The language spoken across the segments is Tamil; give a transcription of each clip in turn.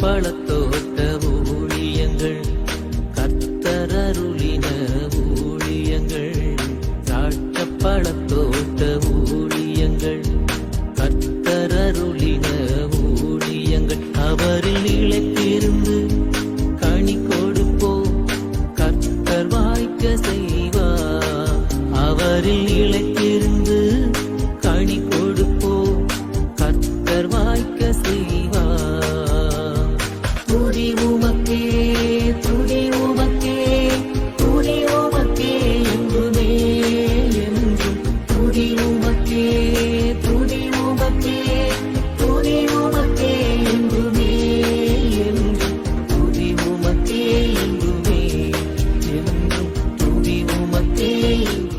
பழத்தோட்ட ஊழியங்கள், கர்த்தரருளின ஊழியங்கள். திராட்சை பழத்தோட்ட ஊழியங்கள், கர்த்தரருளின ஊழியங்கள். அவரில் நிலைத்திருந்து கனி கொடுப்போம், கர்த்தர் வாய்க்க செய்வார். அவரில் நிலைத்திருந்து கனி கொடுப்போம், கர்த்தர் வாய்க்க செய்வார். துதி உமக்கே, துதி உமக்கே, துதி உமக்கே என்றுமே என்றும். துதி உமக்கே, துதி உமக்கே, துதி உமக்கே என்றுமே என்றும். துதி உமக்கே என்றுமே என்றும். துதி உமக்கே என்றுமே.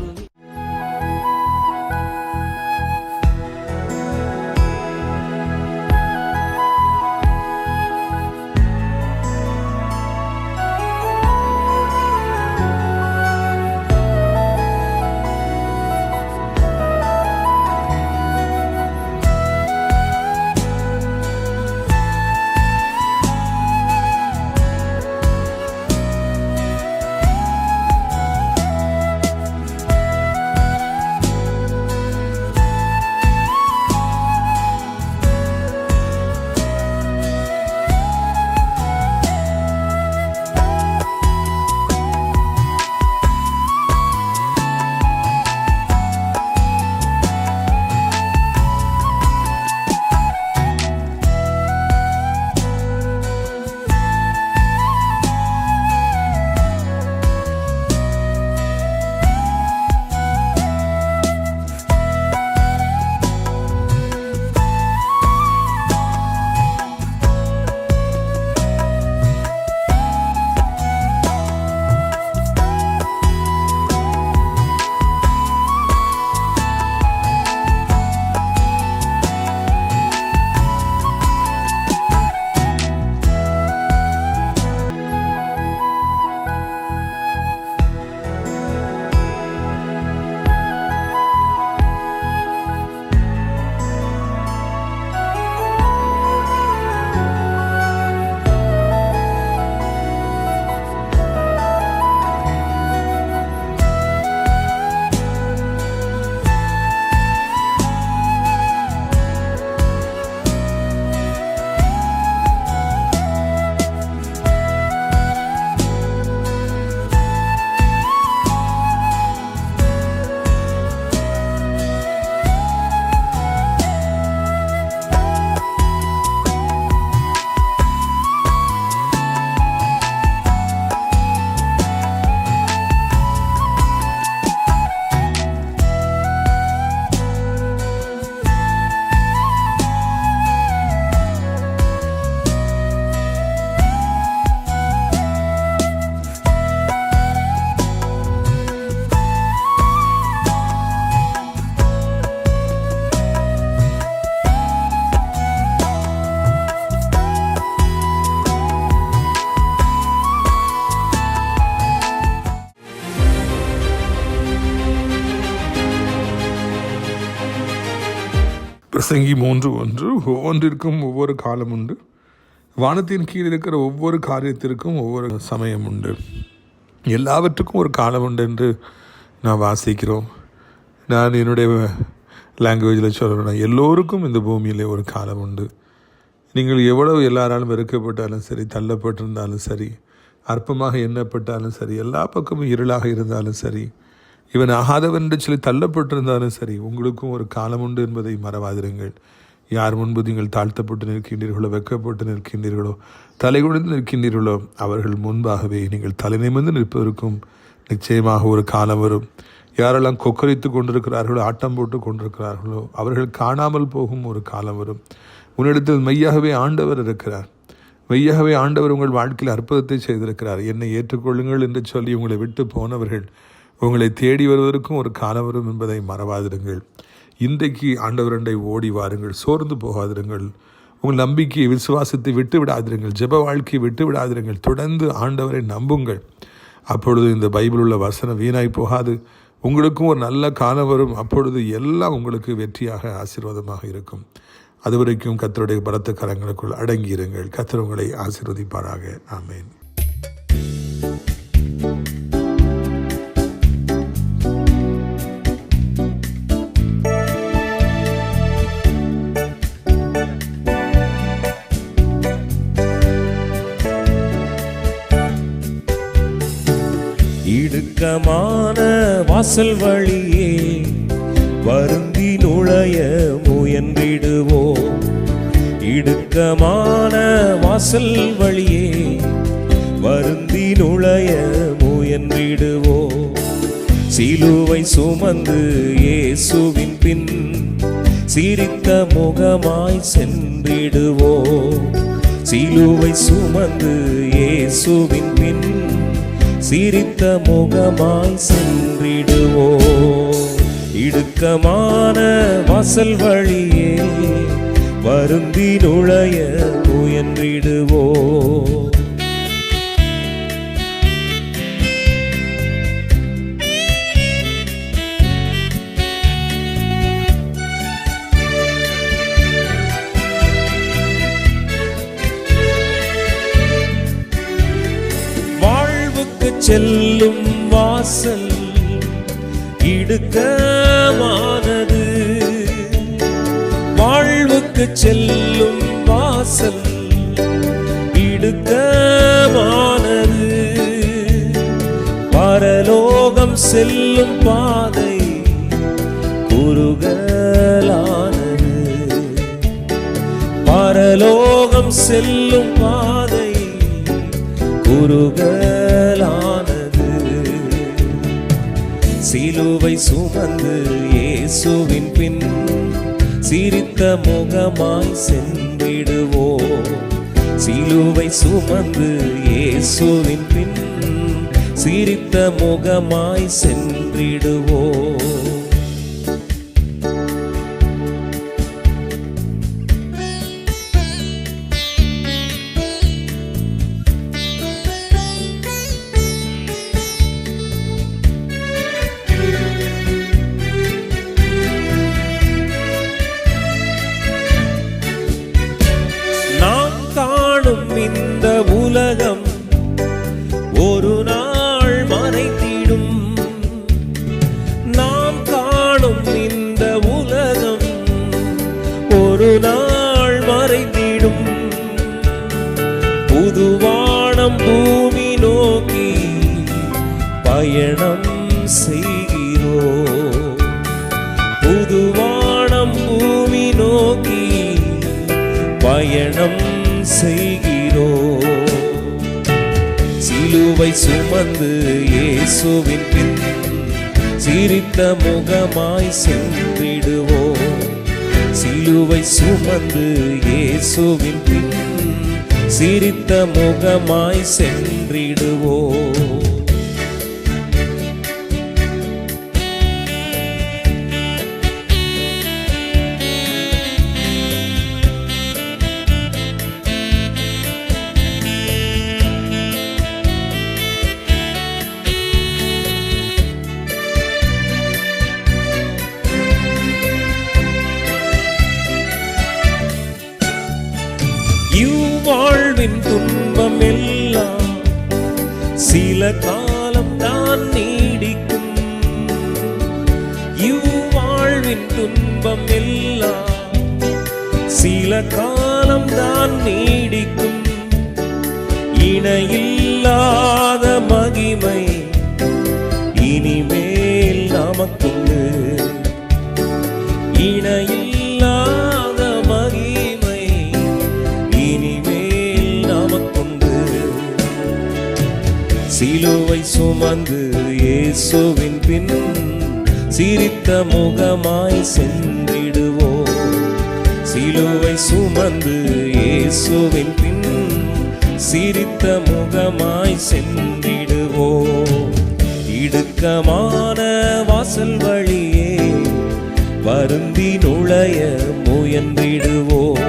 பிரசங்கி 3:1. ஒவ்வொன்றிற்கும் ஒவ்வொரு காலம் உண்டு, வானத்தின் கீழ் இருக்கிற ஒவ்வொரு காரியத்திற்கும் ஒவ்வொரு சமயம் உண்டு, எல்லாவற்றுக்கும் ஒரு காலம் உண்டு என்று நான் வாசிக்கிறோம். நான் என்னுடைய லாங்குவேஜில் சொல்லணும், எல்லோருக்கும் இந்த பூமியில் ஒரு காலம் உண்டு. நீங்கள் எவ்வளவு எல்லாராலும் வெறுக்கப்பட்டாலும் சரி, தள்ளப்பட்டிருந்தாலும் சரி, அற்பமாக எண்ணப்பட்டாலும் சரி, எல்லா பக்கமும் இருளாக இருந்தாலும் சரி, இவன் ஆகாதவன் என்று சொல்லி தள்ளப்பட்டிருந்தாலும் சரி, உங்களுக்கும் ஒரு காலம் உண்டு என்பதை மறவாதிருங்கள். யார் முன்பு நீங்கள் தாழ்த்தப்பட்டு நிற்கின்றீர்களோ, வெக்கப்பட்டு நிற்கின்றீர்களோ, தலைகுனிந்து நிற்கின்றீர்களோ, அவர்கள் முன்பாகவே நீங்கள் தலை நிமிர்ந்து நிற்பதற்கும் நிச்சயமாக ஒரு காலம் வரும். யாரெல்லாம் கொக்கரித்து கொண்டிருக்கிறார்களோ, ஆட்டம் போட்டு கொண்டிருக்கிறார்களோ, அவர்கள் காணாமல் போகும் ஒரு காலம் வரும். உன்னிடத்தில் மெய்யாகவே ஆண்டவர் இருக்கிறார். மெய்யாகவே ஆண்டவர் உங்கள் வாழ்க்கையில் அற்புதத்தை செய்திருக்கிறார். என்னை ஏற்றுக்கொள்ளுங்கள் என்று சொல்லி உங்களை விட்டு போனவர்கள் உங்களை தேடி வருவதற்கும் ஒரு காலம் வரும் என்பதை மறவாதிருங்கள். இன்றைக்கு ஆண்டவரண்டை ஓடி வாருங்கள், சோர்ந்து போகாதிருங்கள். உங்கள் நம்பிக்கையை, விசுவாசத்தை விட்டு விடாதிருங்கள், ஜெப வாழ்க்கையை விட்டு விடாதிருங்கள். தொடர்ந்து ஆண்டவரை நம்புங்கள். அப்பொழுது இந்த பைபிள் உள்ள வசனம் வீணாய் போகாது. உங்களுக்கும் ஒரு நல்ல காலம் வரும். அப்பொழுது எல்லாம் உங்களுக்கு வெற்றியாக, ஆசீர்வாதமாக இருக்கும். அதுவரைக்கும் கர்த்தருடைய பலத்த கரங்களுக்குள் அடங்கியிருங்கள். கர்த்தர் உங்களை ஆசீர்வதிப்பாராக. ஆமென். இடுக்கமான வாசல் வழியே வருந்தி நுழைய முயன்றிடுவோம். இடுக்கமான வாசல் வழியே வருந்தி நுழைய முயன்றிடுவோம். சிலுவை சுமந்து இயேசுவின் பின் சிரித்த முகமாய் சென்றிடுவோம். சிலுவை சுமந்து இயேசுவின் பின் சிரித்த முகமாய் சென்றிடுவோம். இடுக்கமான வாசல் வழியே வருந்தி நுழைய முயன்றிடுவோம். செல்லும் வாசல் இடுக்கமானது. வாழ்வுக்கு செல்லும் வாசல் இடுக்கமானது. பரலோகம் செல்லும் பாதை குறுகலானது. பரலோகம் செல்லும் பாதை குறுகலானது. சிலுவை சுமந்து இயேசுவின் பின் சிரித்த முகமாய் சென்றிடுவோம். சிலுவை சுமந்து இயேசுவின் பின் சிரித்த முகமாய் சென்றிடுவோம். இந்த உலகம் ஒரு நாள் மறைத்திடும். நாம் காணும் இந்த உலகம் ஒரு நாள் மறைத்திடும். புதுவானம் பூமி நோக்கி பயணம் செய்கிறோம். புதுவானம் பூமி நோக்கி பயணம் செய்கிறோம். சிலுவை சுமந்து இயேசுவின் பின் சிரித்த முகமாய் சென்றிடுவோம். சிலுவை சுமந்து இயேசுவின் பின் சிரித்த முகமாய் சென்றிடுவோம். வாழ்வின் துன்பம் எல்லாம் சில காலம் தான் நீடிக்கும். இவ்வாழ்வின் துன்பம் எல்லாம் சில காலம் தான் நீடிக்கும். இணையில்லாத மகிமை இனிமேல் நமக்குண்டு. இணையில்லாத மகிமை இனிமேல் நமக்குண்டு. சிலுவை சுமந்து இயேசுவின் பின் சிரித்த முகமாய் சென்றிடுவோம். சிலுவை சுமந்து இயேசுவின் பின் சிரித்த முகமாய் சென்றிடுவோம். இடுக்கமான வாசல் வழியே வருந்தி நுழைய முயன்றிடுவோம்.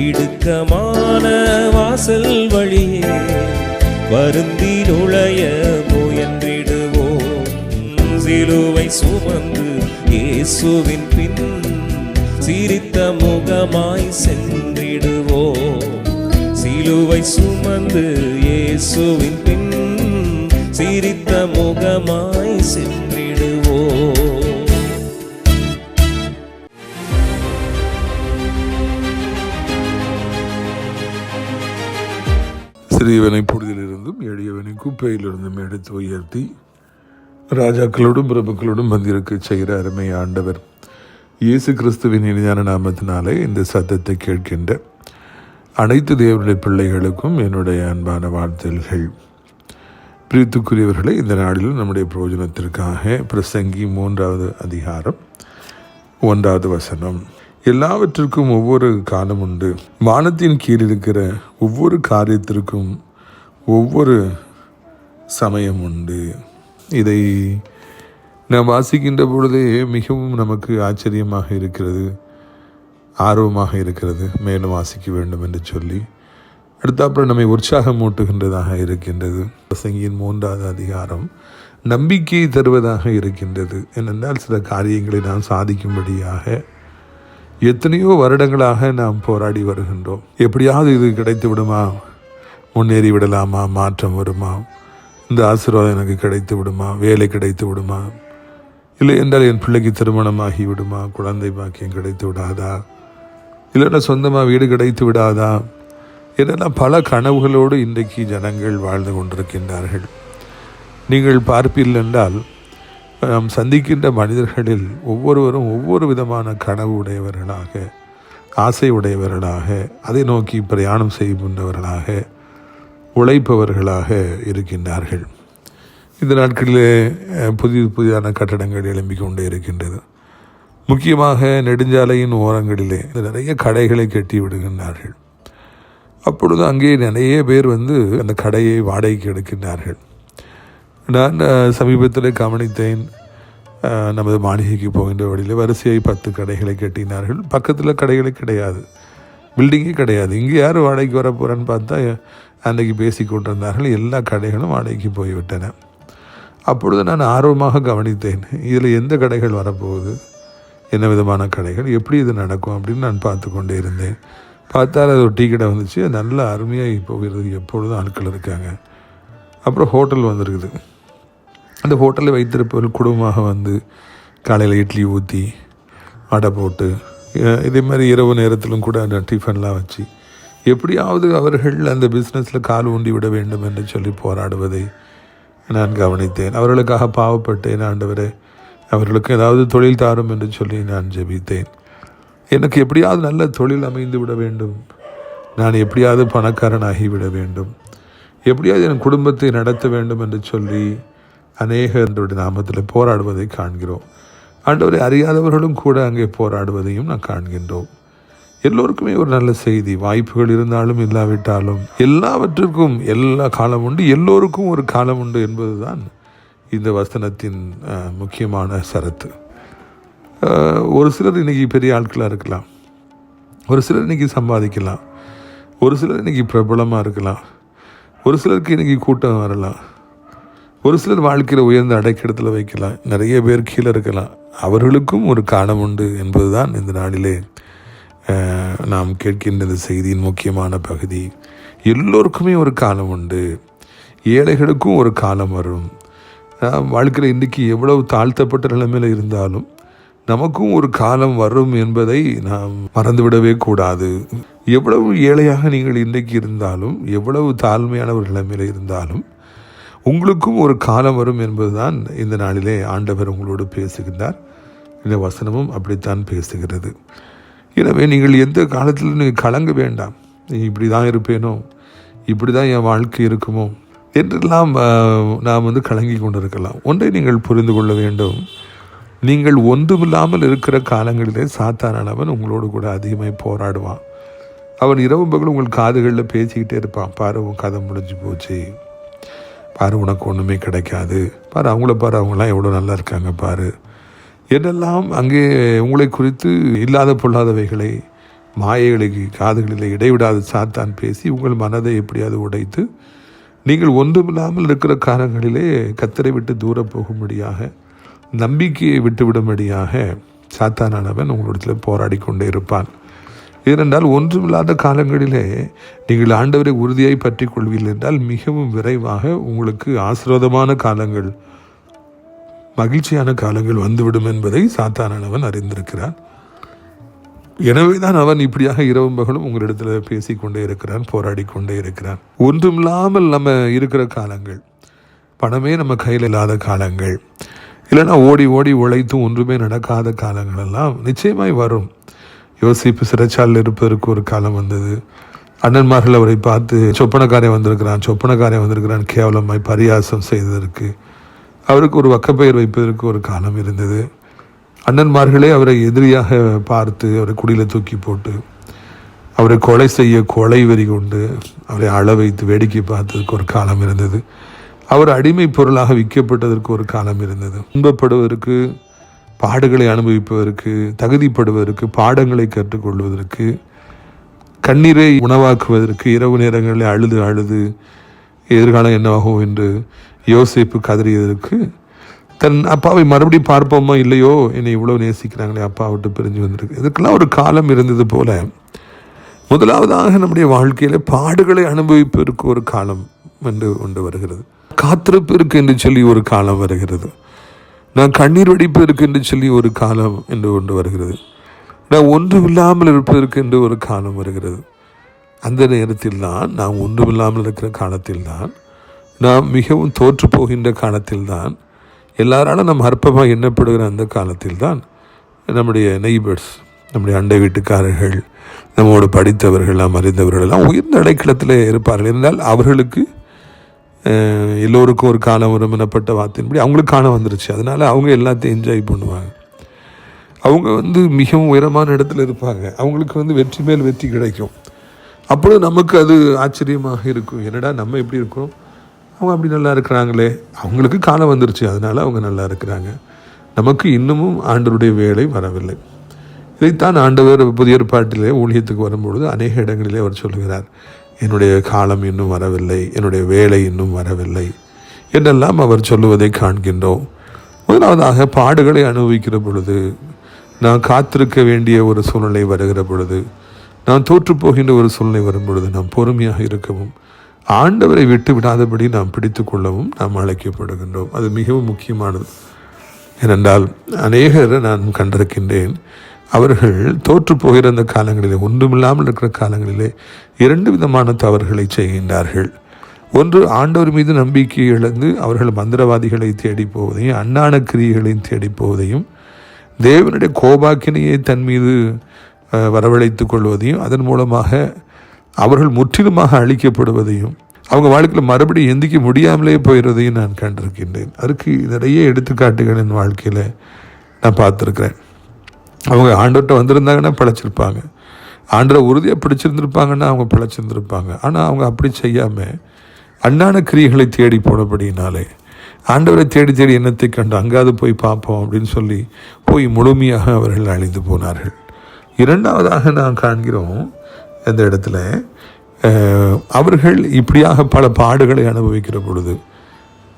இடுக்கமான வாசல் வழியே வருந்தி நுழைய முயன்றிடுவோம். சிலுவை சுமந்து இயேசுவின் பின் சிரித்த முகமாய் சென்றிடுவோம். சிலுவை சுமந்து இயேசுவின் பின் சிரித்த முகமாய் சென்றிடுவோம். சிறியவனை புழுதியிலிருந்தும் எளியவனை குப்பையிலிருந்தும் எடுத்து உயர்த்தி ராஜாக்களோடும் பிரபுக்களோடும் வந்திருக்க செய்கிற அருமை ஆண்டவர் இயேசு கிறிஸ்துவின் இனிதான நாமத்தினாலே இந்த சத்தத்தை கேட்கின்ற அனைத்து தேவனுடைய பிள்ளைகளுக்கும் என்னுடைய அன்பான வாழ்த்துகள். பிரித்துக்குரியவர்களை, இந்த நாளிலும் நம்முடைய பிரயோஜனத்திற்காக பிரசங்கி 3வது அதிகாரம் 1வது வசனம். எல்லாவற்றிற்கும் ஒவ்வொரு காலம் உண்டு. வானத்தின் கீழ் இருக்கிற ஒவ்வொரு காரியத்திற்கும் ஒவ்வொரு சமயம் உண்டு. இதை நாம் வாசிக்கின்ற பொழுதே மிகவும் நமக்கு ஆச்சரியமாக இருக்கிறது, ஆர்வமாக இருக்கிறது, மேலும் வாசிக்க வேண்டும் என்று சொல்லி அடுத்தாப்புறம் நம்மை உற்சாகம் ஊட்டுகின்றதாக இருக்கின்றது. பிரசங்கியின் 3வது அதிகாரம் நம்பிக்கையை தருவதாக இருக்கின்றது. ஏனென்றால் சில காரியங்களை நாம் சாதிக்கும்படியாக எத்தனையோ வருடங்களாக நாம் போராடி வருகின்றோம். எப்படியாவது இது கிடைத்து விடுமா, முன்னேறி விடலாமா, மாற்றம் வருமா, இந்த ஆசீர்வாதம் எனக்கு கிடைத்து விடுமா, வேலை கிடைத்து விடுமா, இல்லை என்றால் என் பிள்ளைக்கு திருமணமாகி விடுமா, குழந்தை பாக்கியம் கிடைத்து விடாதா, இல்லைன்னா சொந்தமாக வீடு கிடைத்து விடாதா, இதெல்லாம் பல கனவுகளோடு இன்றைக்கு ஜனங்கள் வாழ்ந்து கொண்டிருக்கின்றார்கள். நீங்கள் பார்ப்பீர்கள் என்றால் நாம் சந்திக்கின்ற மனிதர்களில் ஒவ்வொருவரும் ஒவ்வொரு விதமான கனவு உடையவர்களாக, ஆசை உடையவர்களாக, அதை நோக்கி பிரயாணம் செய்கின்றவர்களாக, உழைப்பவர்களாக இருக்கின்றார்கள். இந்த நாட்களிலே புதிதான கட்டடங்கள் எழும்பிக் கொண்டே இருக்கின்றது. முக்கியமாக நெடுஞ்சாலையின் ஓரங்களிலே நிறைய கடைகளை கட்டி விடுகின்றார்கள். அப்பொழுது அங்கே நிறைய பேர் அந்த கடையை வாடகைக்கு எடுக்கின்றார்கள். நான் சமீபத்தில் கவனித்தேன், நமது மாளிகைக்கு போகின்ற வழியில் வரிசையை 10 கடைகளை கட்டினார்கள். பக்கத்தில் கடைகளே கிடையாது, பில்டிங்கே கிடையாது. இங்கே யார் வாடகைக்கு வர போகிறேன்னு பார்த்தா அன்றைக்கி பேசி கொண்டிருந்தார்கள். எல்லா கடைகளும் வாடகைக்கு போய்விட்டன. அப்பொழுது நான் ஆர்வமாக கவனித்தேன், இதில் எந்த கடைகள் வரப்போகுது, என்ன விதமான கடைகள், எப்படி இது நடக்கும் அப்படின்னு நான் பார்த்து கொண்டே இருந்தேன். பார்த்தால் அது ஒரு டீ கடை வந்துச்சு, நல்ல அருமையாக போகிறது, எப்பொழுதும் ஆட்கள் இருக்காங்க. அப்புறம் ஹோட்டல் வந்திருக்குது. அந்த ஹோட்டலில் வைத்திருப்பவர்கள் குடும்பமாக காலையில் இட்லி ஊற்றி அடை போட்டு, இதே மாதிரி இரவு நேரத்திலும் கூட அந்த டிஃபன்லாம் வச்சு எப்படியாவது அவர்கள் அந்த பிஸ்னஸில் கால் ஊண்டி விட வேண்டும் என்று சொல்லி போராடுவதை நான் கவனித்தேன். அவர்களுக்காக பாவப்பட்டேன். ஆண்டவரே, அவர்களுக்கு ஏதாவது தொழில் தாரும் என்று சொல்லி நான் ஜெபித்தேன். எனக்கு எப்படியாவது நல்ல தொழில் அமைந்து விட வேண்டும், நான் எப்படியாவது பணக்காரனாகி விட வேண்டும், எப்படியாவது என் குடும்பத்தை நடத்த வேண்டும் என்று சொல்லி அநேகருடைய நாமத்தில் போராடுவதை காண்கிறோம். ஆண்டவரை அறியாதவர்களும் கூட அங்கே போராடுவதையும் நான் காண்கின்றோம். எல்லோருக்குமே ஒரு நல்ல செய்தி, வாய்ப்புகள் இருந்தாலும் இல்லாவிட்டாலும் எல்லாவற்றிற்கும் எல்லா காலம் உண்டு, எல்லோருக்கும் ஒரு காலம் உண்டு என்பதுதான் இந்த வசனத்தின் முக்கியமான சரத்து. ஒரு சிலர் இன்றைக்கி பெரிய ஆட்களாக இருக்கலாம், ஒரு சிலர் இன்றைக்கி சம்பாதிக்கலாம், ஒரு சிலர் இன்றைக்கி பிரபலமாக இருக்கலாம், ஒரு சிலருக்கு இன்றைக்கி கூட்டம் வரலாம், ஒரு சிலர் வாழ்க்கையில் உயர்ந்த அடைக்கிடத்தில் வைக்கலாம், நிறைய பேர் கீழே இருக்கலாம். அவர்களுக்கும் ஒரு காலம் உண்டு என்பதுதான் இந்த நாளிலே நாம் கேட்கின்ற இந்த செய்தியின் முக்கியமான பகுதி. எல்லோருக்குமே ஒரு காலம் உண்டு, ஏழைகளுக்கும் ஒரு காலம் வரும். வாழ்க்கையில் இன்றைக்கி எவ்வளவு தாழ்த்தப்பட்ட நிலைமையில் இருந்தாலும் நமக்கும் ஒரு காலம் வரும் என்பதை நாம் மறந்துவிடவே கூடாது. எவ்வளவு ஏழையாக நீங்கள் இன்றைக்கு இருந்தாலும், எவ்வளவு தாழ்மையான ஒரு நிலைமையில் இருந்தாலும் உங்களுக்கும் ஒரு காலம் வரும் என்பதுதான் இந்த நாளிலே ஆண்டவர் உங்களோடு பேசுகின்றார். இந்த வசனமும் அப்படித்தான் பேசுகிறது. எனவே நீங்கள் எந்த காலத்தில் நீங்கள் கலங்க வேண்டாம், இப்படி தான் இருப்பேனோ, இப்படி தான் என் வாழ்க்கை இருக்குமோ என்றெல்லாம் நாம் கலங்கி கொண்டிருக்கலாம். ஒன்றை நீங்கள் புரிந்து கொள்ள வேண்டும், நீங்கள் ஒன்றுமில்லாமல் இருக்கிற காலங்களிலே சாத்தானவன் உங்களோடு கூட அதிகமாக போராடுவான். அவன் இரவு பகலும் உங்கள் காதுகளில் பேசிக்கிட்டே இருப்பான். பாரு, உன் கதை முடிஞ்சு போச்சு, பாரு உனக்கு ஒன்றுமே கிடைக்காது, பாரு அவங்கள பாரு, அவங்களாம் எவ்வளோ நல்லா இருக்காங்க பாரு என்னெல்லாம் அங்கே உங்களை குறித்து இல்லாத பொல்லாதவைகளை, மாயைகளை காதுகளில் இடைவிடாத சாத்தான் பேசி உங்கள் மனதை எப்படியாவது உடைத்து நீங்கள் ஒன்றுமில்லாமல் இருக்கிற காலங்களிலே கர்த்தரை விட்டு தூர போகும்படியாக, நம்பிக்கையை விட்டுவிடும்படியாக சாத்தானானவன் உங்களிடத்தில் போராடி கொண்டே இருப்பான். ஏனென்றால் ஒன்றுமில்லாத காலங்களிலே நீங்கள் ஆண்டவரை உறுதியாய் பற்றி கொள்வீர்கள் என்றால் மிகவும் விரைவாக உங்களுக்கு ஆசீர்வாதமான காலங்கள், மகிழ்ச்சியான காலங்கள் வந்துவிடும் என்பதை சாத்தானானவன் அறிந்திருக்கிறான். எனவே தான் அவன் இப்படியாக இரவும் பகலும் உங்களிடத்தில் பேசிக்கொண்டே இருக்கிறான், போராடி கொண்டே இருக்கிறான். ஒன்றுமில்லாமல் நம்ம இருக்கிற காலங்கள், பணமே நம்ம கையில் இல்லாத காலங்கள், இல்லைன்னா ஓடி ஓடி உழைத்தும் ஒன்றுமே நடக்காத காலங்கள் எல்லாம் நிச்சயமாய் வரும். யோசிப்பு சிறைச்சாலையில் இருப்பதற்கு ஒரு காலம் வந்தது. அண்ணன்மார்கள் அவரை பார்த்து சொப்பனக்காரன் வந்திருக்கிறான் கேவலமாய் பரியாசம் செய்ததற்கு அவருக்கு ஒரு வக்கப்பெயர் வைப்பதற்கு ஒரு காலம் இருந்தது. அண்ணன்மார்களே அவரை எதிரியாக பார்த்து அவரை குடியில் தூக்கி போட்டு அவரை கொலை செய்ய கொலை வெறி கொண்டு அவரை அள வைத்து வேடிக்கை பார்த்ததற்கு ஒரு காலம் இருந்தது. அவர் அடிமை பொருளாக விற்கப்பட்டதற்கு ஒரு காலம் இருந்தது. துன்பப்படுவதற்கு, பாடுகளை அனுபவிப்பதற்கு, தகுதிப்படுவதற்கு, பாடங்களை கற்றுக்கொள்வதற்கு, கண்ணீரை உணவாக்குவதற்கு, இரவு நேரங்களில் அழுது அழுது எதிர்காலம் என்னவாகும் என்று யோசேப்பு கதறியதற்கு, தன் அப்பாவை மறுபடியும் பார்ப்போமா இல்லையோ, என்னை இவ்வளோ நேசிக்கிறாங்களே, அப்பா விட்டு பிரிஞ்சு வந்திருக்கு, இதுக்கெல்லாம் ஒரு காலம் இருந்தது போல முதலாவதாக நம்முடைய வாழ்க்கையில் பாடுகளை அனுபவிப்பதற்கு ஒரு காலம் என்று கொண்டு வருகிறது. காத்திருப்பிற்கு என்று சொல்லி ஒரு காலம் வருகிறது. நான் கண்ணீர் வடிப்பதற்கு என்று சொல்லி ஒரு காலம் என்று கொண்டு வருகிறது. நான் ஒன்றுமில்லாமல் இருப்பதற்கு என்று ஒரு காலம் வருகிறது. அந்த நேரத்தில் தான், நாம் ஒன்றுமில்லாமல் இருக்கிற காலத்தில் தான், நாம் மிகவும் தோற்று போகின்ற காலத்தில் தான், எல்லாராலும் நம்ம அற்பமாக எண்ணப்படுகிற அந்த காலத்தில் தான் நம்முடைய நெய்பர்ஸ், நம்முடைய அண்டை வீட்டுக்காரர்கள், நம்மோடு படித்தவர்கள், நாம் அறிந்தவர்கள் எல்லாம் உயர்ந்த அடைக்கலத்தில் இருப்பார்கள். என்றால் அவர்களுக்கு எல்லோருக்கும் ஒரு காலம் வரும் எனப்பட்ட வார்த்தையின்படி அவங்களுக்கு காலம் வந்துருச்சு. அதனால் அவங்க எல்லாத்தையும் என்ஜாய் பண்ணுவாங்க. அவங்க மிகவும் உயரமான இடத்துல இருப்பாங்க. அவங்களுக்கு வெற்றி மேல் வெற்றி கிடைக்கும். அப்பொழுது நமக்கு அது ஆச்சரியமாக இருக்கும். என்னடா நம்ம எப்படி இருக்கோம், அவங்க அப்படி நல்லா இருக்கிறாங்களே, அவங்களுக்கு காலம் வந்துருச்சு அதனால் அவங்க நல்லா இருக்கிறாங்க, நமக்கு இன்னமும் ஆண்டவருடைய வேலை வரவில்லை. இதைத்தான் ஆண்டவர் புதிய ஏற்பாட்டிலே ஊழியத்துக்கு வரும்பொழுது அநேக இடங்களிலே அவர் சொல்கிறார், என்னுடைய காலம் இன்னும் வரவில்லை, என்னுடைய வேலை இன்னும் வரவில்லை என்றெல்லாம் அவர் சொல்லுவதை காண்கின்றோம். முதலாவதாக பாடுகளை அனுபவிக்கிற பொழுது, நான் காத்திருக்க வேண்டிய ஒரு சூழ்நிலை வருகிற பொழுது, நான் தோற்று போகின்ற ஒரு சூழ்நிலை வரும் பொழுது நாம் பொறுமையாக இருக்கவும், ஆண்டவரை விட்டு விடாதபடி நாம் பிடித்து கொள்ளவும் நாம் அழைக்கப்படுகின்றோம். அது மிகவும் முக்கியமானது. ஏனென்றால் அநேகரை நான் கண்டிருக்கின்றேன், அவர்கள் தோற்று போகிற அந்த காலங்களிலே, ஒன்றுமில்லாமல் இருக்கிற காலங்களிலே 2 விதமான தவறுகளை செய்கின்றார்கள். ஒன்று, ஆண்டவர் மீது நம்பிக்கை இழந்து அவர்கள் மந்திரவாதிகளை தேடி போவதையும், அஞ்ஞான கிரியைகளையும் தேடி போவதையும், தேவனுடைய கோபாக்கினையை தன் மீது வரவழைத்து கொள்வதையும், அதன் மூலமாக அவர்கள் முற்றிலுமாக அழிக்கப்படுவதையும், அவங்க வாழ்க்கையில் மறுபடியும் எந்திக்க முடியாமலே போயிடுறதையும் நான் கண்டிருக்கின்றேன். அதுக்கு நிறைய எடுத்துக்காட்டுகள் என் வாழ்க்கையில் நான் பார்த்துருக்கிறேன். அவங்க ஆண்டவர்கிட்ட வந்திருந்தாங்கன்னா பிழைச்சிருப்பாங்க, ஆண்டவரை உறுதியாக பிடிச்சிருந்துருப்பாங்கன்னா அவங்க பிழைச்சிருந்துருப்பாங்க. ஆனால் அவங்க அப்படி செய்யாமல் அஞ்ஞான கிரியைகளை தேடி போனபடினாலே, ஆண்டவரை தேடி தேடி எண்ணத்தை கண்டு அங்காவது போய் பார்ப்போம் அப்படின்னு சொல்லி போய் முழுமையாக அவர்கள் அழிந்து போனார்கள். இரண்டாவதாக நான் காண்கிறோம், அந்த இடத்துல அவர்கள் இப்படியாக பல பாடுகளை அனுபவிக்கிற பொழுது,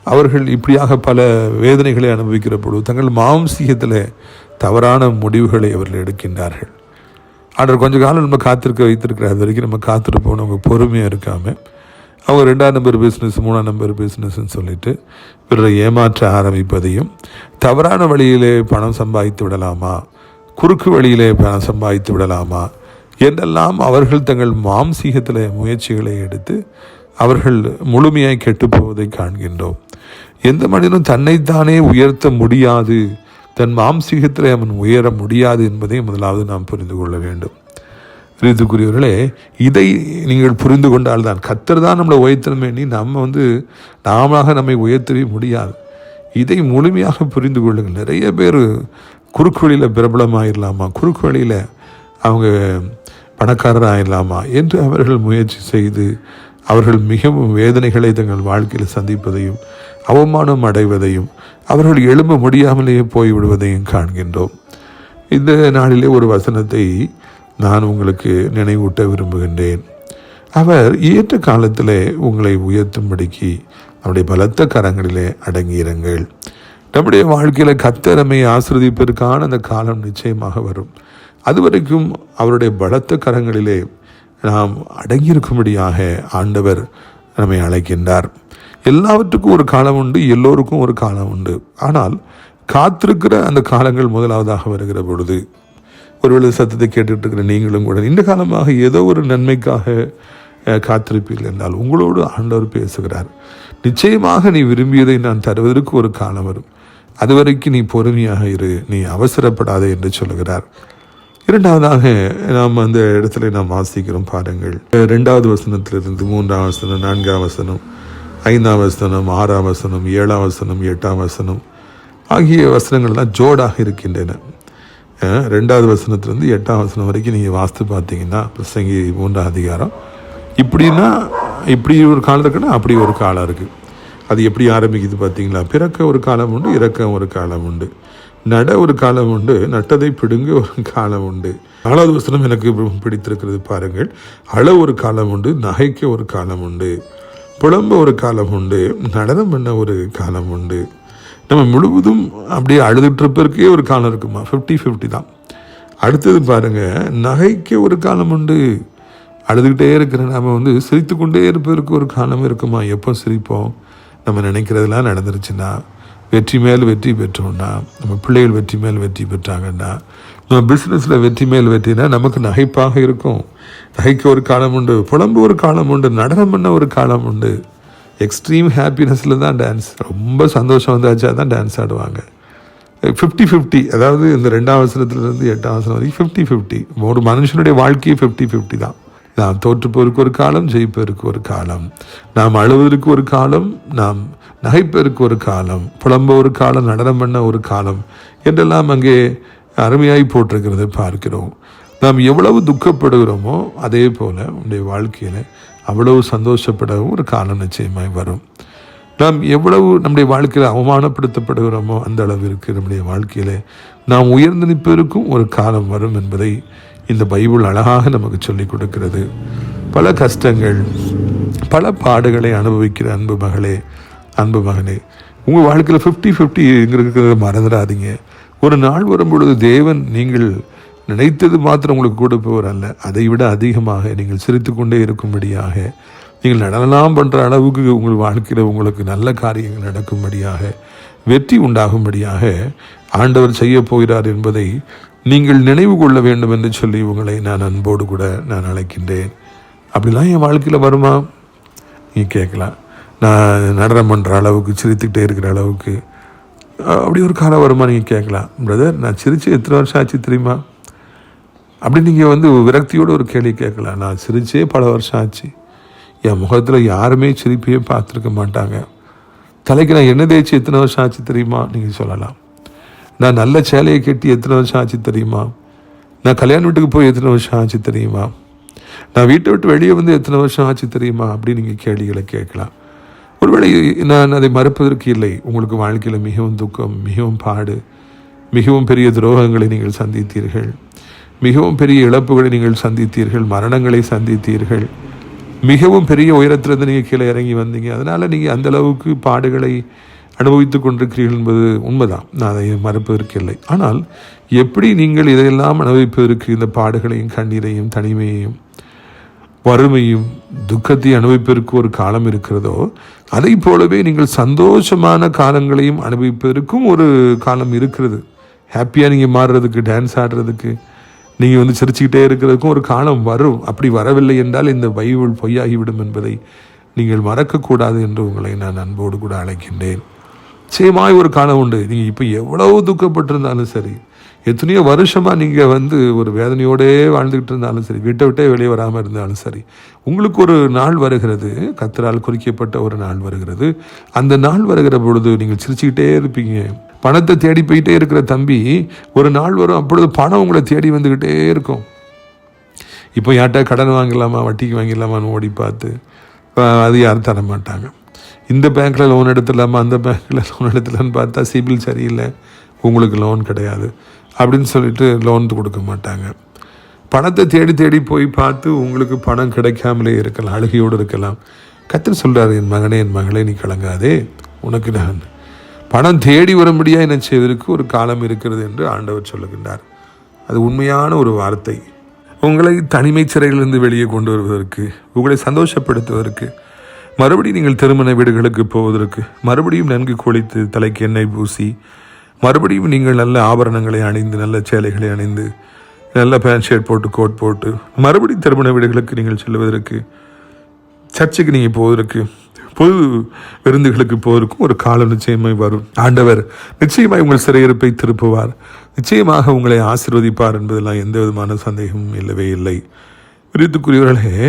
அவர்கள் இப்படியாக பல வேதனைகளை அனுபவிக்கிற பொழுது, தங்கள் மாம்சீகத்தில் தவறான முடிவுகளை அவர்கள் எடுக்கின்றார்கள். ஆண்டவர் கொஞ்ச காலம் நம்ம காத்திருக்க வைத்திருக்கிற, அது வரைக்கும் நம்ம காத்திருப்போம். அவங்க பொறுமையாக இருக்காமல் அவங்க 2ஆம் நம்பர் பிஸ்னஸ், 3ஆம் நம்பர் பிஸ்னஸ்ன்னு சொல்லிட்டு பிறரை ஏமாற்ற ஆரம்பிப்பதையும், தவறான வழியிலே பணம் சம்பாதித்து விடலாமா, குறுக்கு வழியிலே பணம் சம்பாதித்து விடலாமா என்றெல்லாம் அவர்கள் தங்கள் மாம்சீகத்தில் முயற்சிகளை எடுத்து அவர்கள் முழுமையாய் கெட்டு போவதை காண்கின்றோம். எந்த மனிதனும் தன்னைத்தானே உயர்த்த முடியாது, தன் மாம்சீகத்தில் அவன் உயர முடியாது என்பதை முதலாவது நாம் புரிந்து கொள்ள வேண்டும். பிரியத்துக்குரியவர்களே, இதை நீங்கள் புரிந்து கொண்டால்தான், கர்த்தர் தான் நம்மளை உயர்த்தணும் வேண்டி நம்ம நாம நம்மை உயர்த்தவே முடியாது. இதை முழுமையாக புரிந்து கொள்ளுங்கள். நிறைய பேர் குறுக்கு வழியில் பிரபலமாகிடலாமா, குறுக்கு வழியில் அவங்க பணக்காரர் ஆகிடலாமா என்று அவர்கள் முயற்சி செய்து அவர்கள் மிகவும் வேதனைகளை தங்கள் வாழ்க்கையில் சந்திப்பதையும், அவமானம் அடைவதையும், அவர்கள் எழும்ப முடியாமலேயே போய்விடுவதையும் காண்கின்றோம். இந்த நாளிலே ஒரு வசனத்தை நான் உங்களுக்கு நினைவூட்ட விரும்புகின்றேன். அவர் ஏற்ற காலத்தில் உங்களை உயர்த்தும்படிக்கு அவருடைய பலத்த கரங்களிலே அடங்கியிருங்கள். நம்முடைய வாழ்க்கையில் கர்த்தர் நம்மை ஆசீர்வதிப்பதற்கான அந்த காலம் நிச்சயமாக வரும். அது வரைக்கும் அவருடைய பலத்த கரங்களிலே நாம் அடங்கியிருக்கும்படியாக ஆண்டவர் நம்மை அழைக்கின்றார். எல்லாவற்றுக்கும் ஒரு காலம் உண்டு, எல்லோருக்கும் ஒரு காலம் உண்டு. ஆனால் காத்திருக்கிற அந்த காலங்கள் முதலாவதாக வருகிற பொழுது, ஒருவேளை சத்தத்தை கேட்டுட்டு இருக்கிற நீங்களும் கூட இந்த காலமாக ஏதோ ஒரு நன்மைக்காக காத்திருப்பீர்கள் என்றால் உங்களோடு ஆண்டவர் பேசுகிறார். நிச்சயமாக நீ விரும்பியதை நான் தருவதற்கு ஒரு காலம் வரும், அதுவரைக்கும் நீ பொறுமையாக இரு, நீ அவசரப்படாதே என்று சொல்லுகிறார். இரண்டாவதாக நாம் அந்த இடத்துல நாம் வாசிக்கிறோம் பாருங்கள். 2வது வசனத்திலிருந்து 3ஆம் வசனம், 4ஆம் வசனம், 5ஆம் வசனம், 6ஆம் வசனம், 7ஆம் வசனம், 8ஆம் வசனம் ஆகிய வசனங்கள்லாம் ஜோடாக இருக்கின்றன. 2வது வசனத்திலிருந்து 8ஆம் வசனம் வரைக்கும் நீங்கள் வாசித்து பார்த்தீங்கன்னா பிரசங்கி 3ஆம் அதிகாரம் இப்படின்னா இப்படி ஒரு காலம் இருக்குன்னா அப்படி ஒரு காலம் இருக்குது. அது எப்படி ஆரம்பிக்குது பார்த்தீங்களா? பிறக்க ஒரு காலம் உண்டு, இறக்க ஒரு காலம் உண்டு, நட ஒரு காலம் உண்டு, நட்டதை பிடுங்க ஒரு காலம் உண்டு. 4வது வசனம் எனக்கு பிடித்திருக்கிறது பாருங்கள். அழ ஒரு காலம் உண்டு, நகைக்க ஒரு காலம் உண்டு, புலம்ப ஒரு காலம் உண்டு, நடனம் பண்ண ஒரு காலம் உண்டு. நம்ம முழுவதும் அப்படியே அழுதுட்டுருப்பதற்கே ஒரு காலம் இருக்குமா? 50-50 தான். அடுத்தது பாருங்கள், நகைக்க ஒரு காலம் உண்டு. அழுதுகிட்டே இருக்கிற நாம் சிரித்து கொண்டே இருப்பதற்கு ஒரு காலம் இருக்குமா? எப்போ சிரிப்போம்? நம்ம நினைக்கிறதெல்லாம் நடந்துருச்சுன்னா, வெற்றி மேல் வெற்றி பெற்றோம்னா, நம்ம பிள்ளைகள் வெற்றி மேல் வெற்றி பெற்றாங்கன்னா, நம்ம பிஸ்னஸில் வெற்றி மேல் வெற்றினா நமக்கு நகைப்பாக இருக்கும். நகைக்க ஒரு காலம் உண்டு, புலம்பு ஒரு காலம் உண்டு, நடனம் பண்ண ஒரு காலம் உண்டு. எக்ஸ்ட்ரீம் ஹாப்பினஸில் தான் டான்ஸ், ரொம்ப சந்தோஷம் வந்தாச்சா தான் டான்ஸ் ஆடுவாங்க. 50-50, அதாவது இந்த 2ஆம் வசனத்துலேருந்து 8ஆம் வசனம் வரைக்கும் 50-50. ஒரு மனுஷனுடைய வாழ்க்கையை 50-50 தான். நாம் தோற்றுப்பதற்கு ஒரு காலம், ஜெயிப்பதற்கு ஒரு காலம், நாம் அழுவதற்கு ஒரு காலம், நாம் நகைப்பதற்கு ஒரு காலம், புலம்ப ஒரு காலம், நடனம் பண்ண ஒரு காலம் என்றெல்லாம் அங்கே அருமையாய் போட்டிருக்கிறதை பார்க்கிறோம். நாம் எவ்வளவு துக்கப்படுகிறோமோ அதே போல் நம்முடைய வாழ்க்கையில் அவ்வளவு சந்தோஷப்படவும் ஒரு காலம் நிச்சயமாய் வரும். நாம் எவ்வளவு நம்முடைய வாழ்க்கையில் அவமானப்படுத்தப்படுகிறோமோ அந்த அளவிற்கு நம்முடைய வாழ்க்கையில் நாம் உயர்ந்து நிற்பதற்கும் ஒரு காலம் வரும் என்பதை இந்த பைபிள் அழகாக நமக்கு சொல்லிக் கொடுக்கிறது. பல கஷ்டங்கள், பல பாடுகளை அனுபவிக்கிற அன்பு மகளே, அன்பு மகனே, உங்கள் வாழ்க்கையில் 50-50 இருக்கிறத மறந்துடாதீங்க. ஒரு நாள் வரும்பொழுது தேவன் நீங்கள் நினைத்தது மாத்திரம் உங்களுக்கு கொடுப்பவர் அல்ல, அதை விட அதிகமாக நீங்கள் சிரித்து கொண்டே இருக்கும்படியாக, நீங்கள் நடனம் பண்ணுற அளவுக்கு உங்கள் வாழ்க்கையில் உங்களுக்கு நல்ல காரியங்கள் நடக்கும்படியாக, வெற்றி உண்டாகும்படியாக ஆண்டவர் செய்ய போகிறார் என்பதை நீங்கள் நினைவு கொள்ள வேண்டும் என்று சொல்லி உங்களை நான் அன்போடு கூட நான் அழைக்கின்றேன். அப்படிலாம் என் வாழ்க்கையில் வருமா? நீங்கள் கேட்கலாம். நான் நடனம் பண்ணுற அளவுக்கு, சிரித்துக்கிட்டே இருக்கிற அளவுக்கு அப்படி ஒரு காலம் வருமா? நீங்கள் கேட்கலாம். பிரதர், நான் சிரித்து எத்தனை வருஷம் ஆச்சு தெரியுமா? அப்படி நீங்கள் விரக்தியோடு ஒரு கேள்வி கேட்கலாம். நான் சிரித்தே பல வருஷம் ஆச்சு. என் முகத்தில் யாருமே சிரிப்பையே பார்த்துருக்க மாட்டாங்க. தலைக்கு நான் என்ன தேய்ச்சி எத்தனை வருஷம் ஆச்சு தெரியுமா? நீங்கள் சொல்லலாம். நான் நல்ல சேலையை கட்டி எத்தனை வருஷம் ஆச்சு தெரியுமா? நான் கல்யாண வீட்டுக்கு போய் எத்தனை வருஷம் ஆச்சு தெரியுமா? நான் வீட்டை விட்டு வெளியே எத்தனை வருஷம் ஆச்சு தெரியுமா? அப்படி நீங்கள் கேள்விகளை கேட்கலாம். ஒருவேளை நான் அதை மறுப்பதற்கு இல்லை. உங்களுக்கு வாழ்க்கையில் மிகவும் துக்கம், மிகவும் பாடு, மிகவும் பெரிய துரோகங்களை நீங்கள் சந்தித்தீர்கள், மிகவும் பெரிய இழப்புகளை நீங்கள் சந்தித்தீர்கள், மரணங்களை சந்தித்தீர்கள், மிகவும் பெரிய உயரத்திலிருந்து நீங்கள் கீழே இறங்கி வந்தீங்க. அதனால் நீங்கள் அந்த அளவுக்கு பாடுகளை அனுபவித்து கொண்டிருக்கிறீர்கள் என்பது உண்மைதான். நான் அதை மறுப்பதற்கு இல்லை. ஆனால் எப்படி நீங்கள் இதையெல்லாம் அனுபவிப்பதற்கு, இந்த பாடுகளையும் கண்ணீரையும் தனிமையையும் வறுமையும் துக்கத்தையும் அனுபவிப்பதற்கு ஒரு காலம் இருக்கிறதோ, அதை போலவே நீங்கள் சந்தோஷமான காலங்களையும் அனுபவிப்பதற்கும் ஒரு காலம் இருக்கிறது. ஹாப்பியாக நீங்கள் மாறுறதுக்கு, டான்ஸ் ஆடுறதுக்கு, நீங்கள் சிரிச்சுக்கிட்டே இருக்கிறதுக்கும் ஒரு காலம் வரும். அப்படி வரவில்லை என்றால் இந்த பைபிள் பொய்யாகிவிடும் என்பதை நீங்கள் மறக்கக்கூடாது என்று உங்களை நான் அன்போடு கூட அழைக்கின்றேன். நிச்சயமாய் ஒரு காலம் உண்டு. நீங்கள் இப்போ எவ்வளவு துக்கப்பட்டிருந்தாலும் சரி, எத்தனையோ வருஷமாக நீங்கள் ஒரு வேதனையோடே வாழ்ந்துக்கிட்டு இருந்தாலும் சரி, வீட்டை விட்டே வெளியே வராமல் இருந்தாலும் சரி, உங்களுக்கு ஒரு நாள் வருகிறது, கர்த்தரால் குறிக்கப்பட்ட ஒரு நாள் வருகிறது. அந்த நாள் வருகிற பொழுது நீங்கள் சிரிச்சுக்கிட்டே இருப்பீங்க. பணத்தை தேடி போயிட்டே இருக்கிற தம்பி, ஒரு நாள் வரும், அப்பொழுது பணம் உங்களை தேடி வந்துக்கிட்டே இருக்கும். இப்போ யார்கிட்ட கடன் வாங்கலாமா, வட்டிக்கு வாங்கிடலாமான்னு ஓடி பார்த்து அது யாரும் தர மாட்டாங்க. இந்த பேங்க்கில் லோன் எடுத்துடலாமா, அந்த பேங்க்கில் லோன் எடுத்துலான்னு பார்த்தா சிபில் சரியில்லை, உங்களுக்கு லோன் கிடையாது அப்படின்னு சொல்லிட்டு லோன் கொடுக்க மாட்டாங்க. பணத்தை தேடி தேடி போய் பார்த்து உங்களுக்கு பணம் கிடைக்காமலே இருக்கலாம், அழுகையோடு இருக்கலாம். கர்த்தர் சொல்கிறார், என் மகனே, என் மகளே, நீ கலங்காதே, உனக்கு நான் பணம் தேடி வரும்படியாக என்ன செய்வதற்கு ஒரு காலம் இருக்கிறது என்று ஆண்டவர் சொல்லுகின்றார். அது உண்மையான ஒரு வார்த்தை. உங்களை தனிமை சிறையிலிருந்து வெளியே கொண்டு வருவதற்கு, உங்களை சந்தோஷப்படுத்துவதற்கு, மறுபடியும் நீங்கள் திருமண வீடுகளுக்கு போவதற்கு, மறுபடியும் நன்கு குளித்து தலைக்கு எண்ணெய் பூசி, மறுபடியும் நீங்கள் நல்ல ஆபரணங்களை அணிந்து, நல்ல சேலைகளை அணிந்து, நல்ல பேண்ட் ஷர்ட் போட்டு, கோட் போட்டு, மறுபடியும் திருமண வீடுகளுக்கு நீங்கள் செல்வதற்கு, சர்ச்சுக்கு நீங்கள் போவதற்கு, பொது விருந்துகளுக்கு போவதற்கும் ஒரு காலம் நிச்சயமாய் வரும். ஆண்டவர் நிச்சயமாய் உங்கள் சிறையிருப்பை திருப்புவார், நிச்சயமாக உங்களை ஆசீர்வதிப்பார் என்பதெல்லாம் எந்த விதமான சந்தேகமும் இல்லவே இல்லை. விருத்துக்குரியவர்களே,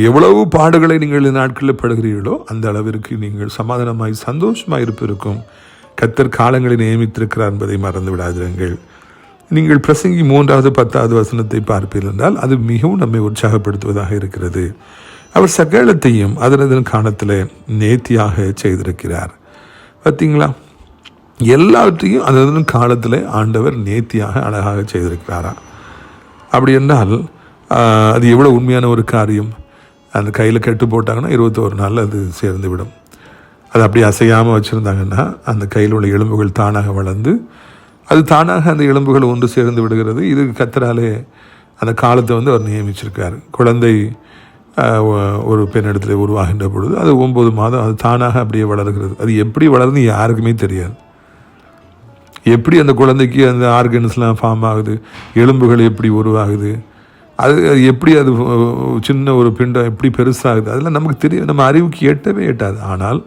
எவ்வளவு பாடுகளை நீங்கள் இந்த நாட்களில் படுகிறீர்களோ அந்த அளவிற்கு நீங்கள் சமாதானமாய் சந்தோஷமாய் இருப்பதற்கும் கர்த்தர் காலங்களை நியமித்திருக்கிறார் என்பதை மறந்து விடாதிருங்கள். நீங்கள் பிரசங்கி 3வது 10வது வசனத்தை பார்ப்பீர்கள் என்றால் அது மிகவும் நம்மை உற்சாகப்படுத்துவதாக இருக்கிறது. அவர் சகலத்தையும் அதனதன் காலத்தில் நேர்த்தியாக செய்திருக்கிறார். பார்த்தீங்களா, எல்லாவற்றையும் அதனதன் காலத்தில் ஆண்டவர் நேர்த்தியாக அழகாக செய்திருக்கிறாரா? அப்படி என்றால் அது எவ்வளோ உண்மையான ஒரு காரியம். அந்த கையில் கட்டு போட்டாங்கன்னா 21 நாள் அது சேர்ந்து விடும். அது அப்படி அசையாமல் வச்சுருந்தாங்கன்னா அந்த கையில் உள்ள எலும்புகள் தானாக வளர்ந்து அது தானாக அந்த எலும்புகள் ஒன்று சேர்ந்து விடுகிறது. இது கர்த்தராலே அந்த காலத்தை அவர் நியமிச்சிருக்கார். குழந்தை ஒரு பெண்ணிடத்துல உருவாகின்ற பொழுது அது 9 மாதம் அது தானாக அப்படியே வளர்கிறது. அது எப்படி வளர்ந்து யாருக்குமே தெரியாது. எப்படி அந்த குழந்தைக்கு அந்த ஆர்கன்ஸ்லாம் ஃபார்ம் ஆகுது, எலும்புகள் எப்படி உருவாகுது, அது எப்படி அது சின்ன ஒரு பிண்டம் எப்படி பெருசாகுது, அதெல்லாம் நமக்கு தெரியும், நம்ம அறிவுக்கு எட்டவே எட்டாது. ஆனால்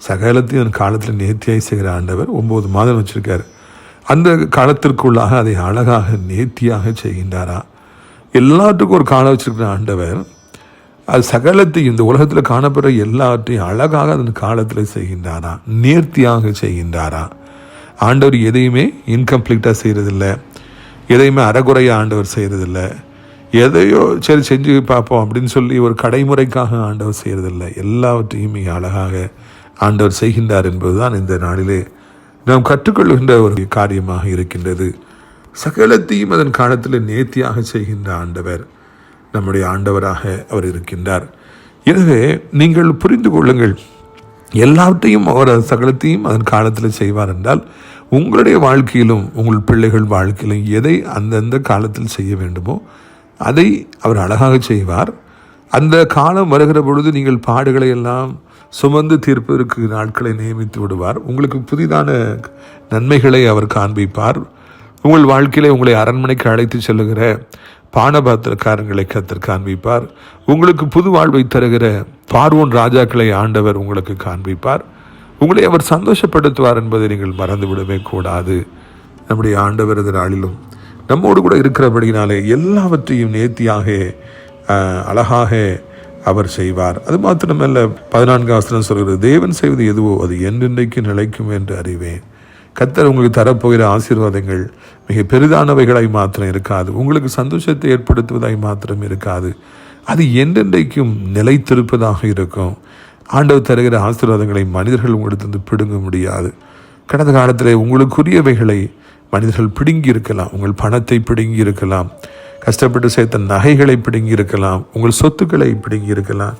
சகலத்தையும் அந்த காலத்தில் நேர்த்தியாய் செய்கிற ஆண்டவர் 9 மாதம் வச்சுருக்காரு. அந்த காலத்திற்குள்ளாக அதை அழகாக நேர்த்தியாக செய்கின்றாரா? எல்லாத்துக்கும் ஒரு காலம் வச்சுருக்கிற ஆண்டவர் அது சகலத்தையும் இந்த உலகத்தில் காணப்படுற எல்லாவற்றையும் அழகாக அந்த காலத்தில் செய்கின்றாரா, நேர்த்தியாக செய்கின்றாரா? ஆண்டவர் எதையுமே இன்கம்ப்ளீட்டாக செய்கிறதில்ல, எதையுமே அறகுறையாக ஆண்டவர் செய்கிறதில்ல, எதையோ சரி செஞ்சு பார்ப்போம் அப்படின்னு சொல்லி ஒரு கடைமுறைக்காக ஆண்டவர் செய்கிறதில்லை. எல்லாவற்றையும் மிக அழகாக ஆண்டவர் செய்கின்றார் என்பதுதான் இந்த நாளிலே நாம் கற்றுக்கொள்கின்ற ஒரு காரியமாக இருக்கின்றது. சகலத்தையும் அதன் காலத்தில் நேர்த்தியாக செய்கின்ற ஆண்டவர் நம்முடைய ஆண்டவராக அவர் இருக்கின்றார். எனவே நீங்கள் புரிந்து கொள்ளுங்கள், எல்லாவற்றையும் அவர் சகலத்தையும் அதன் காலத்தில் செய்வார் என்றால் உங்களுடைய வாழ்க்கையிலும் உங்கள் பிள்ளைகள் வாழ்க்கையிலும் எதை அந்தந்த காலத்தில் செய்ய வேண்டுமோ அதை அவர் அழகாக செய்வார். அந்த காலம் வருகிற பொழுது நீங்கள் பாடுகளை எல்லாம் சுமந்து தீர்ப்பதற்கு நாட்களை நியமித்து விடுவார். உங்களுக்கு புதிதான நன்மைகளை அவர் காண்பிப்பார். உங்கள் வாழ்க்கையிலே உங்களை அரண்மனைக்கு அழைத்து செல்லுகிற பானபாத்திரக்காரங்களை கர்த்தர் காண்பிப்பார். உங்களுக்கு புது வாழ்வை தருகிற பார்வோன் ராஜாக்களை ஆண்டவர் உங்களுக்கு காண்பிப்பார். உங்களை அவர் சந்தோஷப்படுத்துவார் என்பதை நீங்கள் மறந்துவிடவே கூடாது. நம்முடைய ஆண்டவர் இந்த நாளிலும் நம்மோடு கூட இருக்கிறபடினாலே எல்லாவற்றையும் நேர்த்தியாக அழகாக அவர் செய்வார். அது மாத்திரமல்ல, 14 வசனம் சொல்கிறது, தேவன் செய்வது எதுவோ அது என்றென்றைக்கு நிலைக்கும் என்று அறிவேன். கர்த்தர் உங்களுக்கு தரப்போகிற ஆசீர்வாதங்கள் மிக பெரிதானவைகளாய் மாத்திரம் இருக்காது, உங்களுக்கு சந்தோஷத்தை ஏற்படுத்துவதாய் மாத்திரம் இருக்காது, அது என்றென்றைக்கும் நிலைத்திருப்பதாக இருக்கும். ஆண்டவர் தருகிற ஆசீர்வாதங்களை மனிதர்கள் உங்களிடத்திலிருந்து பிடுங்க முடியாது. கடந்த காலத்தில் உங்களுக்குரியவைகளை மனிதர்கள் பிடுங்கி இருக்கலாம், உங்கள் பணத்தை பிடுங்கி இருக்கலாம், கஷ்டப்பட்டு சேர்த்த நகைகளை பிடுங்கி இருக்கலாம், உங்கள் சொத்துக்களை பிடுங்கி இருக்கலாம்,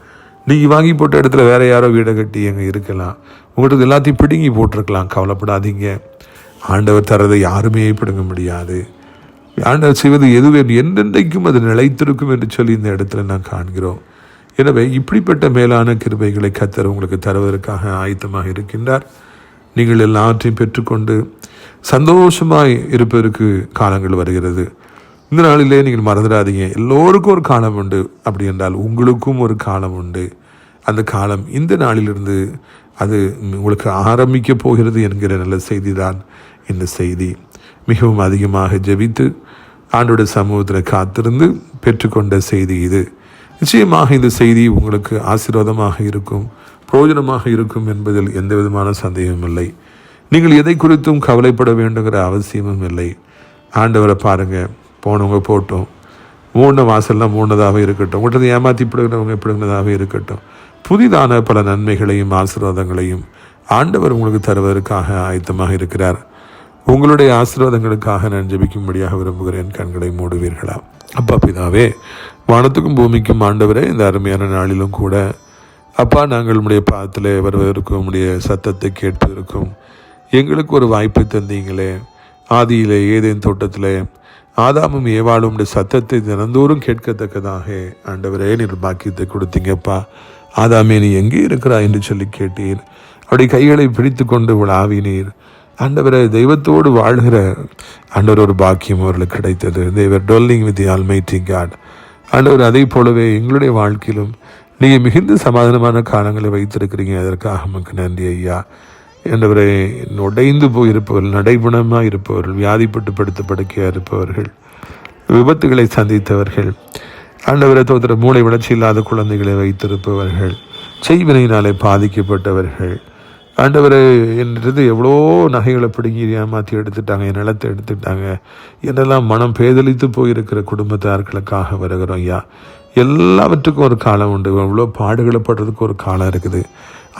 நீங்கள் வாங்கி போட்ட இடத்துல வேற யாரோ வீடை கட்டி அங்கே இருக்கலாம், உங்கள்கிட்ட எல்லாத்தையும் பிடுங்கி போட்டிருக்கலாம். கவலைப்படாதீங்க, ஆண்டவர் தரதை யாருமே பிடுங்க முடியாது. ஆண்டவர் செய்வது எதுவே என்றென்றைக்கும் அது நிலைத்திருக்கும் என்று சொல்லி இந்த இடத்துல நான் காண்கிறோம். எனவே இப்படிப்பட்ட மேலான கிருபைகளை கர்த்தர் உங்களுக்கு தருவதற்காக ஆயத்தமாக இருக்கின்றார். நீங்கள் எல்லாவற்றையும் பெற்றுக்கொண்டு சந்தோஷமாய் இருப்பதற்கு காலங்கள் வருகிறது. இந்த நாளிலே நீங்கள் மறந்துடாதீங்க, எல்லோருக்கும் ஒரு காலம் உண்டு. அப்படி என்றால் உங்களுக்கும் ஒரு காலம் உண்டு. அந்த காலம் இந்த நாளிலிருந்து அது உங்களுக்கு ஆரம்பிக்க போகிறது என்கிற நல்ல செய்தி தான் இந்த செய்தி. மிகவும் அதிகமாக ஜெபித்து ஆண்டோட சமூகத்தில் காத்திருந்து பெற்றுக்கொண்ட செய்தி இது. நிச்சயமாக இந்த செய்தி உங்களுக்கு ஆசீர்வாதமாக இருக்கும், பிரயோஜனமாக இருக்கும் என்பதில் எந்த விதமான சந்தேகமும் இல்லை. நீங்கள் எதை குறித்தும் கவலைப்பட வேண்டுங்கிற அவசியமும் இல்லை. ஆண்டவரை பாருங்கள், போனவங்க போட்டோம், மூணு வாசல்லாம் மூணதாக இருக்கட்டும், உங்கள்கிட்ட ஏமாற்றி பிடுங்கிறவங்க பிடுங்கினதாக இருக்கட்டும், புதிதான பல நன்மைகளையும் ஆசீர்வாதங்களையும் ஆண்டவர் உங்களுக்கு தருவதற்காக ஆயத்தமாக இருக்கிறார். உங்களுடைய ஆசீர்வாதங்களுக்காக நான் ஜெபிக்கும்படியாக விரும்புகிறேன். கண்களை மூடுவீர்களா? அப்பா பிதாவே, வானத்துக்கும் பூமிக்கும் ஆண்டவரே, இந்த அருமையான நாளிலும் கூட அப்பா நாங்கள் உம்முடைய பாதத்தில் வருவதற்கும் உம்முடைய சத்தத்தை கேட்பதற்கும் எங்களுக்கு ஒரு வாய்ப்பை தந்தீங்களே. ஆதியிலே ஏதேன் தோட்டத்திலே ஆதாமும் ஏவாளும் சத்தத்தை தினந்தோறும் கேட்கத்தக்கதாக ஆண்டவரே நீர் பாக்கியத்தை கொடுத்தீங்கப்பா. ஆதாமே நீ எங்கே இருக்கிறா என்று சொல்லி கேட்டீர். அப்படி கைகளை பிடித்து கொண்டு உலாவினீர். ஆண்டவரை தெய்வத்தோடு வாழ்கிற ஆண்டவர் ஒரு பாக்கியம் அவர்களுக்கு கிடைத்தது. தேவர் டொல்லிங் வித் தி ஆல்மைட்டி காட். ஆண்டவர் அதை போலவே எங்களுடைய வாழ்க்கையிலும் நீங்கள் மிகுந்த சமாதானமான காலங்களை வைத்திருக்கிறீங்க. அதற்காக நமக்கு நன்றி ஐயா. ஆண்டவரை உடைந்து போயிருப்பவர்கள், நடைபுணமாக இருப்பவர்கள், வியாதிப்பட்டு படுத்த படுக்கையாக இருப்பவர்கள், விபத்துகளை சந்தித்தவர்கள், ஆண்டவரை தோத்திர மூளை வளர்ச்சி இல்லாத குழந்தைகளை வைத்திருப்பவர்கள், செய்வினையினாலே பாதிக்கப்பட்டவர்கள், ஆண்டவரை என்றது எவ்வளோ நகைகளை பிடுங்கி ஏமாற்றி எடுத்துட்டாங்க, என் நிலத்தை எடுத்துட்டாங்க என்றெல்லாம் மனம் பேதலித்து போயிருக்கிற குடும்பத்தார்களுக்காக வருகிறோம் ஐயா. எல்லாவற்றுக்கும் ஒரு காலம் உண்டு. எவ்வளோ பாடுகளை படுறதுக்கு ஒரு காலம் இருக்குது.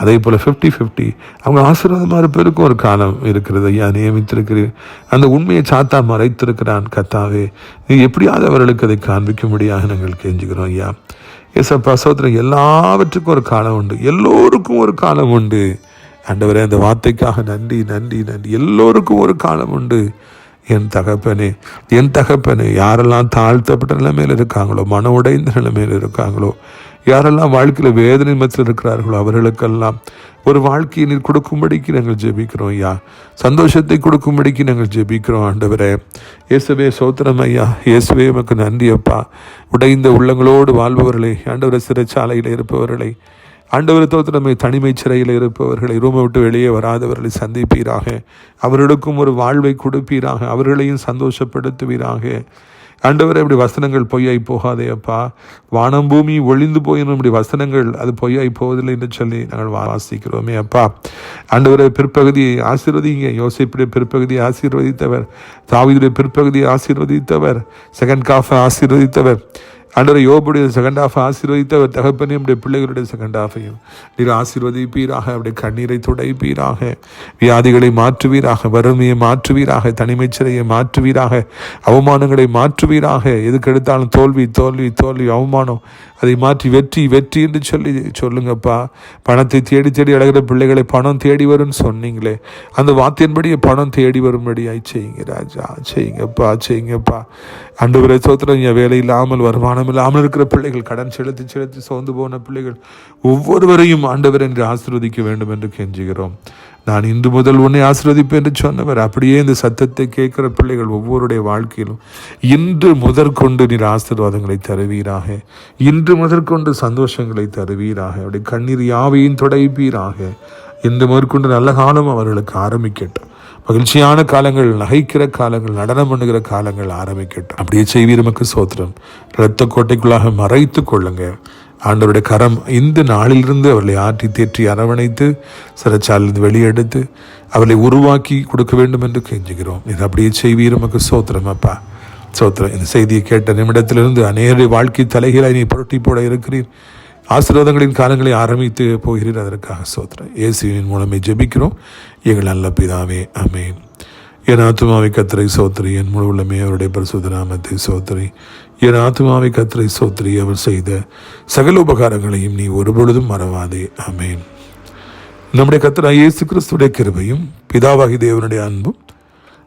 அதே போல் 50-50 அவங்க ஆசீர்வாதமாக இருப்பதற்கும் ஒரு காலம் இருக்கிறது ஐயா. நியமித்திருக்கிறீர். அந்த உண்மையை சாத்தா மறைத்திருக்கிறான். கத்தாவே நீ எப்படியாவது அவர்களுக்கு அதை காண்பிக்கும்படியாக நாங்கள் கெஞ்சுக்கிறோம் ஐயா. ஏசப்பா சோதரன், எல்லாவற்றுக்கும் ஒரு காலம் உண்டு. எல்லோருக்கும் ஒரு காலம் உண்டு. ஆண்டவரே அந்த வார்த்தைக்காக நன்றி நன்றி நன்றி. எல்லோருக்கும் ஒரு காலம் உண்டு. என் தகப்பனே யாரெல்லாம் தாழ்த்தப்பட்ட நிலைமையில் இருக்காங்களோ, மன உடைந்த நிலைமையில் இருக்காங்களோ, யாரெல்லாம் வாழ்க்கையில் வேதனை மத்தியில் இருக்கிறார்களோ அவர்களுக்கெல்லாம் ஒரு வாழ்க்கையை நீர் கொடுக்கும்படிக்கு நாங்கள் ஜெபிக்கிறோம் ஐயா. சந்தோஷத்தை கொடுக்கும்படிக்கு நாங்கள் ஜெபிக்கிறோம் ஆண்டவரே. இயேசுவே சோத்திரம் ஐயா. இயேசுவே உமக்கு நன்றி அப்பா. உடைந்த உள்ளங்களோடு வாழ்பவர்களை, ஆண்டவரை சிறைச்சாலையில் இருப்பவர்களை, ஆண்டவரை தோத்திரமே தனிமை சிறையில் இருப்பவர்களை, ரூமை விட்டு வெளியே வராதவர்களை சந்திப்பீராக. அவர்களுக்கும் ஒரு வாழ்வை கொடுப்பீராக. அவர்களையும் சந்தோஷப்படுத்துவீராக. ஆண்டவரை இப்படி வசனங்கள் பொய்யாய் போகாதே அப்பா. வானம் பூமி ஒளிந்து போயினும் இப்படி வசனங்கள் அது பொய்யாய் போவதில்லை என்று சொல்லி நாங்கள் வாசிக்கிறோமே அப்பா. ஆண்டவரை பிற்பகுதியை ஆசீர்வதிங்க. யோசேப்புடைய பிற்பகுதியை ஆசீர்வதித்தவர், தாவீதுடைய பிற்பகுதியை ஆசீர்வதித்தவர், செகண்ட் ஹாஃபை ஆசீர்வதித்தவர், ஆண்டவரை யோபுடைய செகண்ட் ஹாஃப் ஆசீர்வதித்தவர். தகப்பனையும் நம்முடைய பிள்ளைகளுடைய செகண்ட் ஹாஃபையும் நீர் ஆசீர்வதிப்பீராக. அவருடைய கண்ணீரை துடைப்பீராக. வியாதிகளை மாற்றுவீராக. வறுமையை மாற்றுவீராக. தனிமைச் சிறையை மாற்றுவீராக. அவமானங்களை மாற்றுவீராக. எதுக்கு எடுத்தாலும் தோல்வி தோல்வி தோல்வி அவமானம், அதை மாற்றி வெற்றி வெற்றி என்று சொல்லுங்கப்பா. பணத்தை தேடி தேடி அழகிற பிள்ளைகளை பணம் தேடி வரும்னு சொன்னீங்களே, அந்த வார்த்தையின்படியே பணம் தேடி வரும்படியாய் செய்யுங்க ராஜா. செய்யுங்கப்பா. ஆண்டவரே ஸ்தோத்திரம். வேலை இல்லாமல் வருமானம் இல்லாமல் இருக்கிற பிள்ளைகள், கடன் செலுத்தி செலுத்தி சோர்ந்து போன பிள்ளைகள் ஒவ்வொருவரையும் ஆண்டவர் என்று ஆசீர்வதிக்க வேண்டும் என்று கெஞ்சுகிறோம். நான் இன்று முதல் உன்னை ஆசீர்வதிப்பேன் என்று சொன்னவர். அப்படியே இந்த சத்தத்தை கேட்கிற பிள்ளைகள் ஒவ்வொருடைய வாழ்க்கையிலும் இன்று முதற்கொண்டு நீர் ஆசீர்வாதங்களை தருவீராக. இன்று முதற்கொண்டு சந்தோஷங்களை தருவீராக. அவருடைய கண்ணீர் யாவையும் துடைப்பீராக. இன்று முதற்கொண்டு நல்ல காலம் அவர்களுக்கு ஆரம்பிக்கட்டும். மகிழ்ச்சியான காலங்கள், நகைக்கிற காலங்கள், நடனம் பண்ணுகிற காலங்கள் ஆரம்பிக்கட்டும். அப்படியே செய்வீர். நமக்கு சோத்திரம். இரத்த கோட்டைக்குள்ளாக மறைத்து கொள்ளுங்க. ஆண்டவருடைய கரம் இந்த நாளிலிருந்து அவர்களை ஆற்றி தேற்றி அரவணைத்து சிறைச்சாலிருந்து வெளியெடுத்து அவர்களை உருவாக்கி கொடுக்க வேண்டும் என்று கெஞ்சுகிறோம். இது அப்படியே செய்வீர். நமக்கு சோத்திரம் அப்பா. சோத்திரம். இந்த செய்தியை கேட்ட நிமிடத்திலிருந்து அநேக வாழ்க்கை தலைகளாய் நீ புரட்டி போட இருக்கிறீர். ஆசீர்வாதங்களின் காலங்களை ஆரம்பித்து போகிறீர். அதற்காக சோத்திரம். இயேசுவின் மூலமே ஜெபிக்கிறோம் எங்கள் நல்ல பிதாவே, ஆமென். என் ஆத்துமாவை கர்த்தரை சோத்திரி, என் முழு உள்ளமே அவருடைய பரிசுத்த நாமத்தை சோத்திரி. என் ஆத்துமாவை கர்த்தரை சோத்திரி, அவர் செய்த சகல உபகாரங்களையும் நீ ஒருபொழுதும் மறவாதே, ஆமென். நம்முடைய கர்த்தராகிய இயேசு கிறிஸ்துடைய கிருபையும் பிதாவாகிய தேவனுடைய அன்பும்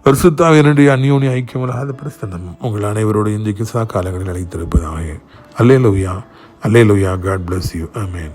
பரிசுத்த ஆவியானவருடைய அந்யோன்ய ஐக்கியமில்லாத பிரசன்னமும் உங்கள் அனைவரோடு இன்றைக்கு காலங்களில் அழைத்திருப்பதாக. அல்லேலூயா, அல்லேலூயா. God bless you. Amen.